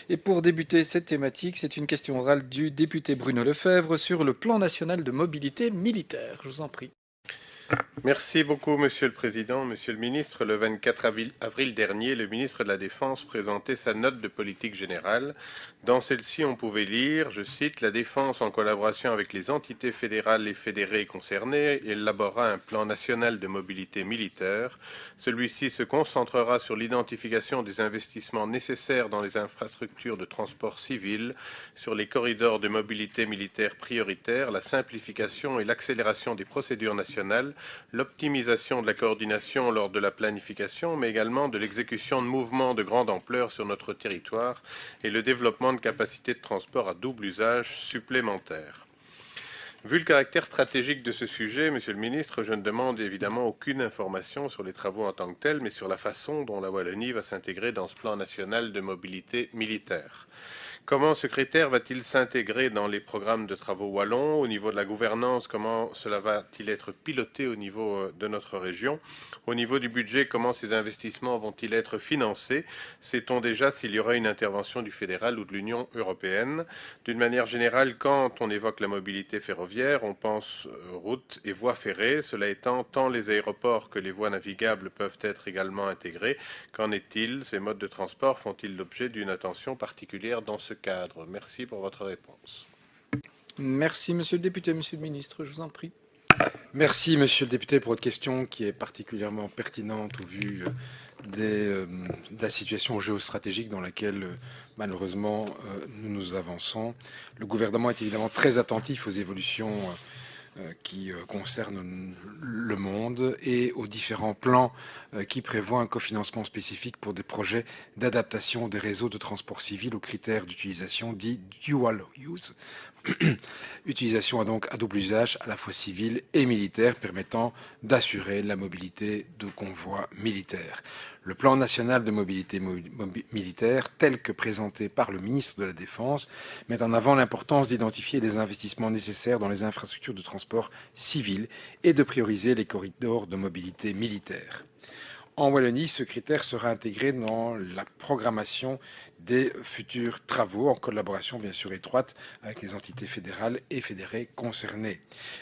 Et pour débuter cette thématique, c'est une question orale du député Bruno Lefebvre sur le plan national de mobilité militaire. Je vous en prie. Merci beaucoup, Monsieur le Président. Monsieur le Ministre, le 24 avril dernier, le ministre de la Défense présentait sa note de politique générale. Dans celle-ci, on pouvait lire, je cite, la Défense, en collaboration avec les entités fédérales et fédérées concernées, élaborera un plan national de mobilité militaire. Celui-ci se concentrera sur l'identification des investissements nécessaires dans les infrastructures de transport civil, sur les corridors de mobilité militaire prioritaires, la simplification et l'accélération des procédures nationales, l'optimisation de la coordination lors de la planification, mais également de l'exécution de mouvements de grande ampleur sur notre territoire et le développement de capacités de transport à double usage supplémentaires. Vu le caractère stratégique de ce sujet, Monsieur le Ministre, je ne demande évidemment aucune information sur les travaux en tant que tels, mais sur la façon dont la Wallonie va s'intégrer dans ce plan national de mobilité militaire. Comment ce critère va-t-il s'intégrer dans les programmes de travaux wallons? Au niveau de la gouvernance, comment cela va-t-il être piloté au niveau de notre région? Au niveau du budget, comment ces investissements vont-ils être financés? Sait-on déjà s'il y aura une intervention du fédéral ou de l'Union européenne? D'une manière générale, quand on évoque la mobilité ferroviaire, on pense routes et voies ferrées. Cela étant, tant les aéroports que les voies navigables peuvent être également intégrés. Qu'en est-il? Ces modes de transport font-ils l'objet d'une attention particulière dans ce cadre? Merci pour votre réponse. Merci, monsieur le député, monsieur le ministre, je vous en prie. Merci, monsieur le député, pour votre question qui est particulièrement pertinente au vu de la situation géostratégique dans laquelle, malheureusement, nous nous avançons. Le gouvernement est évidemment très attentif aux évolutions qui concernent le monde et aux différents plans qui prévoient un cofinancement spécifique pour des projets d'adaptation des réseaux de transport civil aux critères d'utilisation dits dual use. Utilisation donc à double usage, à la fois civil et militaire, permettant d'assurer la mobilité de convois militaires. Le plan national de mobilité militaire, tel que présenté par le ministre de la Défense, met en avant l'importance d'identifier les investissements nécessaires dans les infrastructures de transport civil et de prioriser les corridors de mobilité militaire. En Wallonie, ce critère sera intégré dans la programmation des futurs travaux, en collaboration bien sûr étroite avec les entités fédérales et fédérées concernées.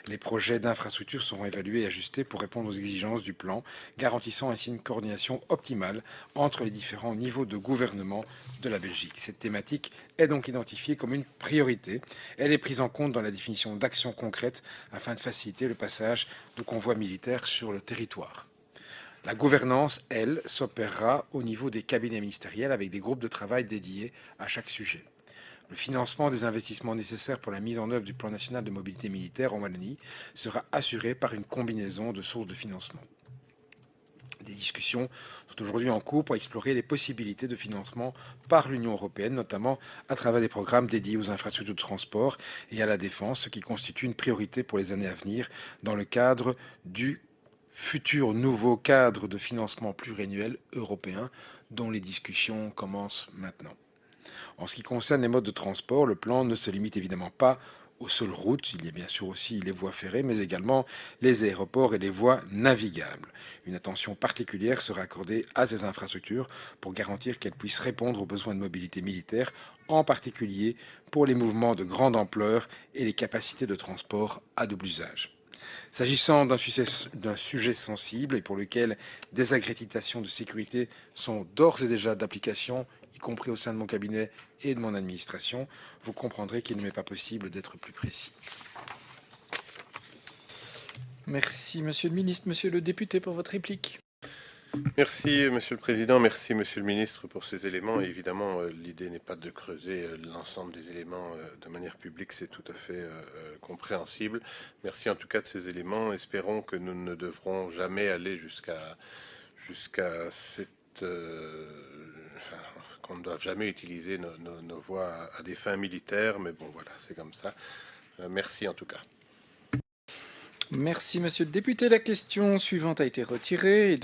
Les projets d'infrastructure seront évalués et ajustés pour répondre aux exigences du plan, garantissant ainsi une coordination optimale entre les différents niveaux de gouvernement de la Belgique. Cette thématique est donc identifiée comme une priorité. Elle est prise en compte dans la définition d'actions concrètes afin de faciliter le passage de convois militaires sur le territoire. La gouvernance, elle, s'opérera au niveau des cabinets ministériels avec des groupes de travail dédiés à chaque sujet. Le financement des investissements nécessaires pour la mise en œuvre du plan national de mobilité militaire en Wallonie sera assuré par une combinaison de sources de financement. Des discussions sont aujourd'hui en cours pour explorer les possibilités de financement par l'Union européenne, notamment à travers des programmes dédiés aux infrastructures de transport et à la défense, ce qui constitue une priorité pour les années à venir dans le cadre du futur nouveau cadre de financement pluriannuel européen dont les discussions commencent maintenant. En ce qui concerne les modes de transport, le plan ne se limite évidemment pas aux seules routes, il y a bien sûr aussi les voies ferrées, mais également les aéroports et les voies navigables. Une attention particulière sera accordée à ces infrastructures pour garantir qu'elles puissent répondre aux besoins de mobilité militaire, en particulier pour les mouvements de grande ampleur et les capacités de transport à double usage. S'agissant d'un sujet sensible et pour lequel des accréditations de sécurité sont d'ores et déjà d'application, y compris au sein de mon cabinet et de mon administration, vous comprendrez qu'il ne m'est pas possible d'être plus précis. Merci, monsieur le ministre, monsieur le député, pour votre réplique. Merci, Monsieur le Président. Merci, Monsieur le Ministre, pour ces éléments. Et évidemment, l'idée n'est pas de creuser l'ensemble des éléments de manière publique. C'est tout à fait compréhensible. Merci en tout cas de ces éléments. Espérons que nous ne devrons jamais aller jusqu'à cette... enfin, qu'on ne doive jamais utiliser nos voies à des fins militaires. Mais bon, voilà, c'est comme ça. Merci en tout cas. Merci, monsieur le député. La question suivante a été retirée et donc